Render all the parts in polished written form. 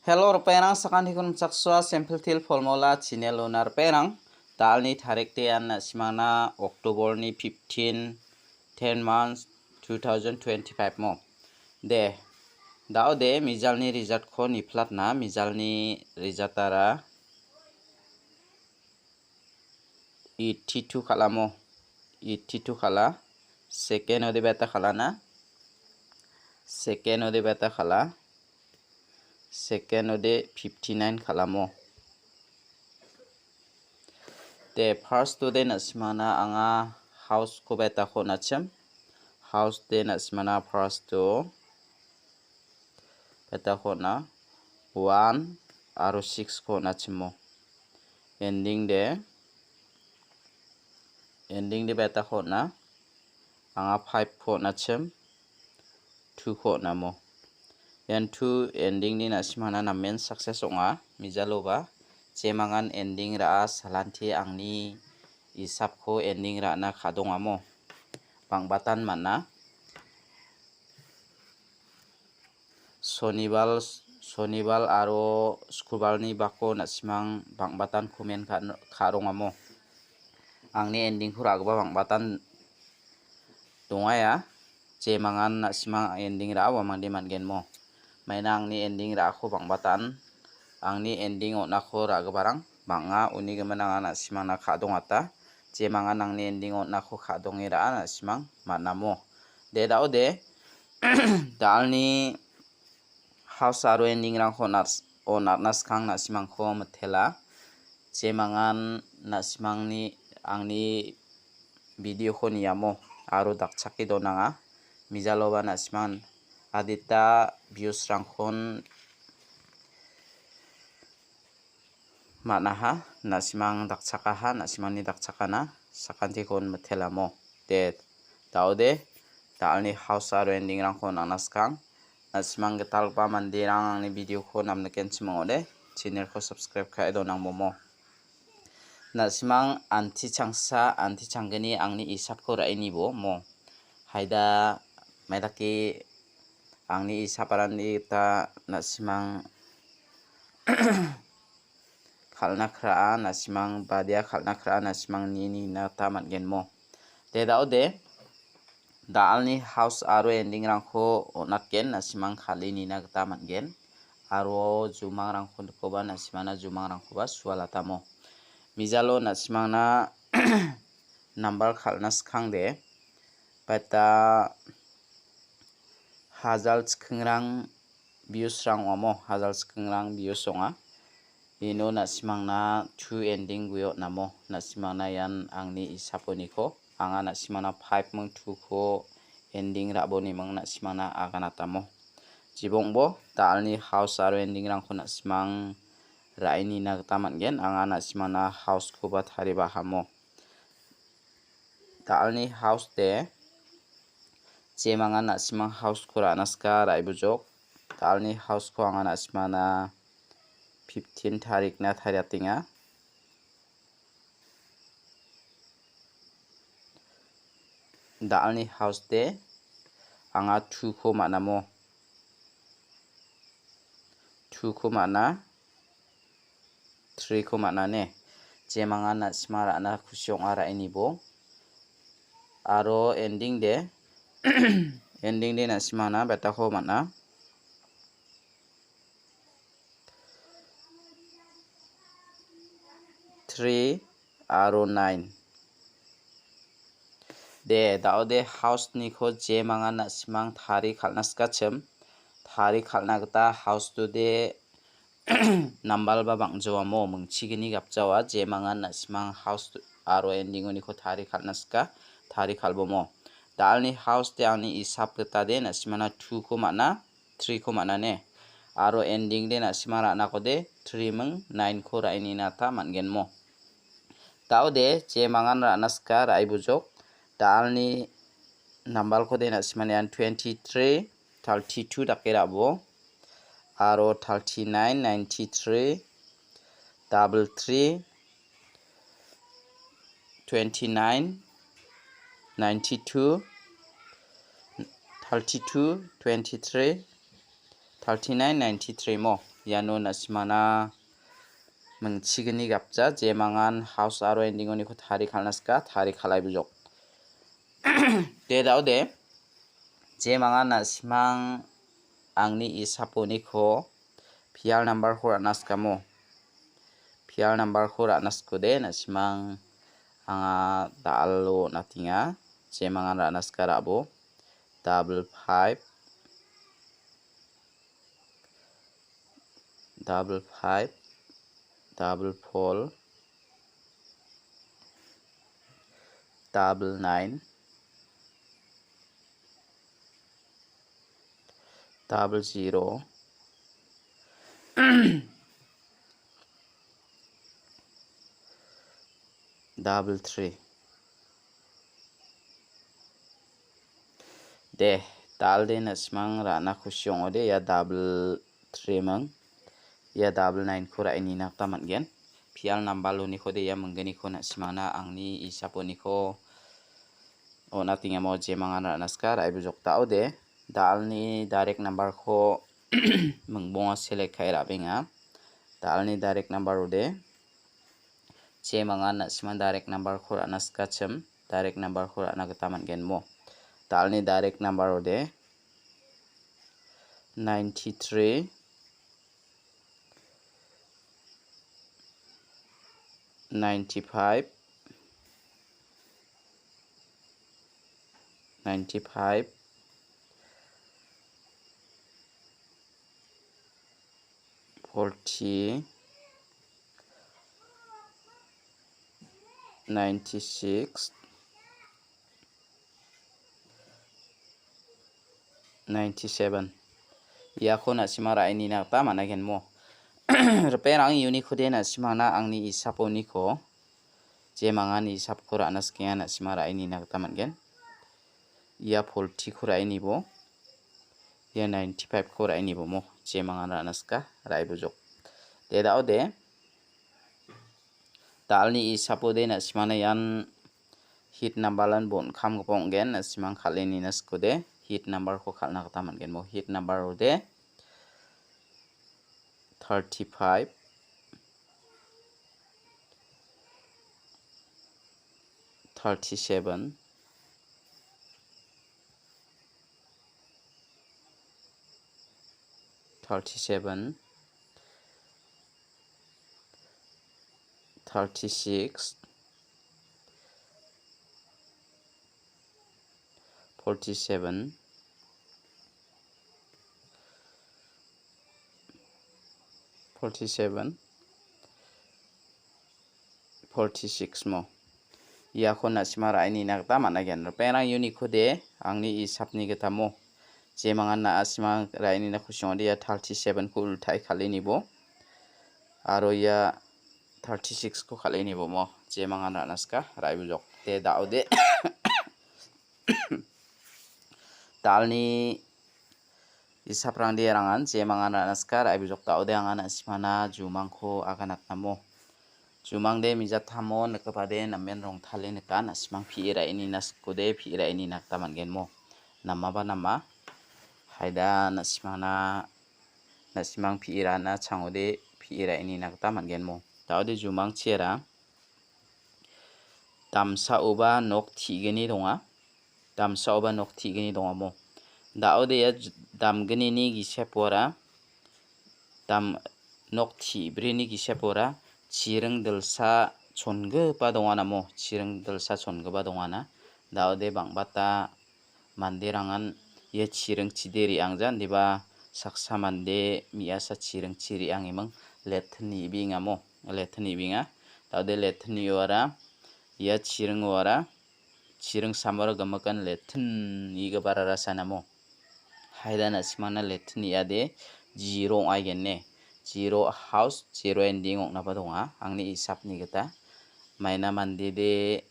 Hello perang sakandi kun sakswa sample til formula channel onar perang dalni tarik tian simana October ni 15 10 months 2025 mo de dao de mijalni result ko ni platna mijalni result ara 82 khalamo 82 khala second ode beta khalana second ode beta khala second ode 59 khalamo the first ode nasmana anga house ko beta ko nacham house de nasmana first to beta ko na 1 aro 6 ko nachmo ending de beta ko na anga 5 ko nacham 2 ko namo yan 2 ending ni nasimana na main success onga mijaloba jemangan ending ra salanti angni isap ko ending ra na khadongamo pangbatan mana sonibal aro skubal ni bako nasimang pangbatan komen kharongamo angni ending ko ragba pangbatan dongaya jemangan nasimang ending ra wamang de mangenmo mainang ni ending ra ko pangbatan angni ending onako ragbarang banga uni gemananga nasimang na khadongata jemangan angni ending onako khadongira nasimang manamo de dao de dalni house aro ending rang ko naskang nasimang ko methela jemangan nasimang ni angni video ko niyamo aro dakchaki donanga mijaloba nasimang adita views rangkon manaha nasimang dakchakaha nasimang ni dakchakana sakanti kon methelamo de daude dalni house aro ending rangkon naskang nasimang getalpa mandirang angni video ko namneken chimongode channel ko subscribe khai donang momo nasimang anti changgeni angni isap ko raini bo mo haida maidaki angni isaparan ta nasimang khalna khra nasimang badia khalna khra nasimang ni na tamat genmo te daude dalni house aro ending rangko onatken nasimang khali ni na tamat gen aro jumang rangko koba nasimana jumang rangko ba sualatamo mijalo nasimang na number khalna skhangde bata hazal skhingrang views rang omo hazal skhingrang views onga ino nasimang na 2 ending guyo namo nasimang na yan angni isaponi ko anga nasimang na 5 mong 2 ko ending raboni mong nasimang na aganatamo jibongbo dalni house aro ending rang ko nasimang raini na taman gen anga nasimang na house ko ba thari bahamo dalni house de jemangan nasimang house ko ranaska raibujok dalni house ko anga nasimang na 15 tarik na thariatinga dalni house de anga 2 ko manamo 2 ko mana 3 ko mana ne jemangan nasimang rana khusyong ara ini bo aro ending de nasimang na beta ko mana 3 aro 9 de daude house ni ko jemangan nasimang thari khalna skachem thari khalna gata house to de nambal ba bangjoamo mungchigini gapjawa jemangan nasimang house aro ending ni ko thari khalna ska thari khalbomo dalni house te angni isap gata de nasimana 2 ko mana 3 ko mana ne aro ending de nasimang rana ko de 3 mung 9 ko raini nata mangenmo daude jemangan rana ska raibujok dalni nambal ko de nasimana yan 23 32 dakirabo aro 39 93 33 29 92 32 23 39 93 mo yano na simana mengchigini gapja je mangan house aro ending oni ko thari khalnaska thari khalai bujok te dao de je mangan na simang angni isaponi ko pial number ko anaskamo pial number ko anaskude na simang anga dalo natinga je mangan anaska rabo 55 double 4 double 9 double 0 double 3 de dal de na simang rana khusyong ode ya double 3 mang ya double 9 khura ini nak taman gen pial number lo ni khode ya menggeni ko na simana angni isaponi ko ona tinga mo je mangan naskar ai bujok tao de dal ni direct number ko mengbonga select khai ra benga dal ni direct number ode je mangan na siman direct number ko naska chem direct number ko na taman gen mo dal ni direct number ode 93 95 40 96 97 ya ko na simara ini na ta managen mo repair ang uni khude na simana angni isaponi ko je mangani isap khura anaskiya na simara ini na ta mangen ya 40 khura ini bo ya 95 khura ini bo mo je mangana anaska rai bujok de dao de dalni isapode na simana yan hit number lan bon kham gopong gen na simang khaleni naskude hit number ko khalna ta mangen mo hit number ode 35 37 36 47 46 mo ya ko na simara ini nakta managen perang uni khode angni isapni getamo je mangan na asima raini na khushon dia 37 ko ulthai khalini bo aro ya 36 ko khalini bo mo je mangan na naska rai bujok te daude dalni isaprang dia rangan je mangan na naska rai bujok daude angan asimana jumangko aganak namo jumang de mijat thamo nakapade namen rong thale nakan asimang phira ini naskude phira ini naktaman genmo nama ba nama haida nasimang phira na changode phira ini naktaman genmo taude jumang chera damsa oba nok thigeni donga damsa oba nok thigeni donga mo daude ya damgeni ni gisepora dam nok thibrini gisepora chireng delsa chonge pa dongana mo chireng delsa chonge ba dongana daude bangbata manderangan ye chireng chideri angjan diba saksa mande miasa chireng chiri angimang lethni binga mo lethni binga daude lethni wara ya chireng wara chireng samara gamakan lethni ga barara sanamo haidana simana lethni ade zero aigenne zero house zero ending ongna ba donga angni isapni geta maina mandi de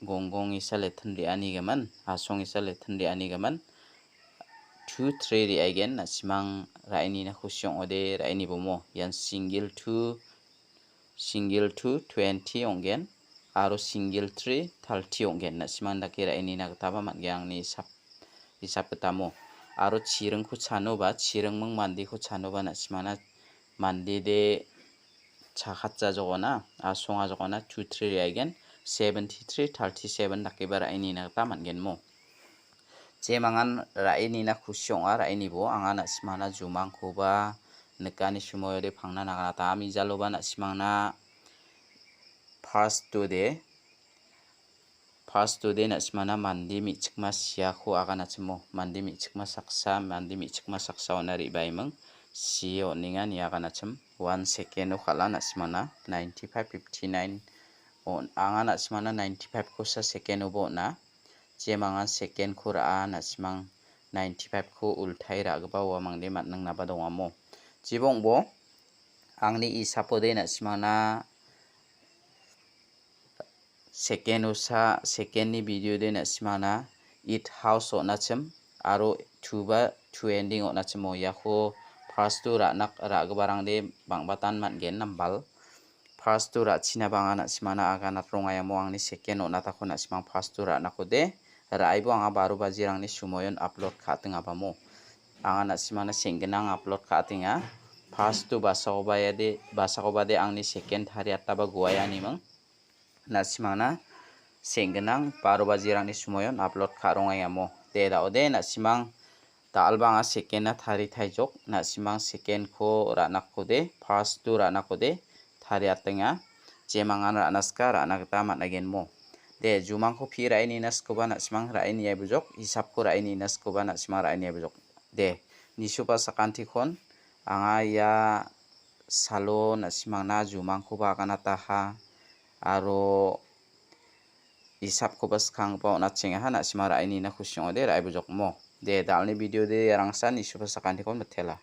gonggong isa lethni ani gaman asong isa lethni ani gaman 2 3 ri again na simang raini na khusyong ode raini bomo yan single 2 20 ongen aro single 3 30 ongen na simang dake raini na taba mangyang ni isap ketamo aro chireng khu chano ba chireng mang mandi khu chano ba na simana mandi de chakhatja jogona asonga jogona 2 3 again 73 37 dakiba raini na ta mangen mo je mangan raini na khusyonga raini bo anga na simana jumang khoba nekani sumoyo de phangna nagana ta ami jaloba na simangna first today na simana mandi mi chikma sia kho agana chimo mandi mi chikma saksa ona ribaimang sio ninga ni agana chim 1 second o khala na simana 95 59 on anga na simana 95 ko sa second o bo na je manga second khura na simang 95 ko ulthai ra gba wa mangde matnang na ba dongamo jibong bo angni isapode na simana second usa second ni video de na simana it house ona chim aro tuba two ending ona chimo yakho first tu ra nak ra gbarang de bangbatan matgen nambal first tu ra china banga na simana aga na rongaya mo angni second ona ta khona simang first tu ra nakode raibo anga 12 baji rangni sumoyon upload khating abamo anga na simana senggenang upload khatinga first tu basakobade angni second hari ataba goya nimang na simana senggenang 12 baji rangni sumoyon upload kharongaya mo te daode na simang talbanga second na thari thaijok na simang second ko rana kode first tu rana kode thari atenga jemangan rana ska rana gta managen mo de jumang ko phi raini nas ko bana simang raini ai bujok hisab ko raini nas ko bana simang raini ai bujok de nisupa sakanti khon anga ya salo na simang na jumang ko ba kana taha aro hisab ko bas khang pa na chenga ha na simang raini na khusyong de rai bujok mo de dalni video de rangsan nisupa sakanti khon bethela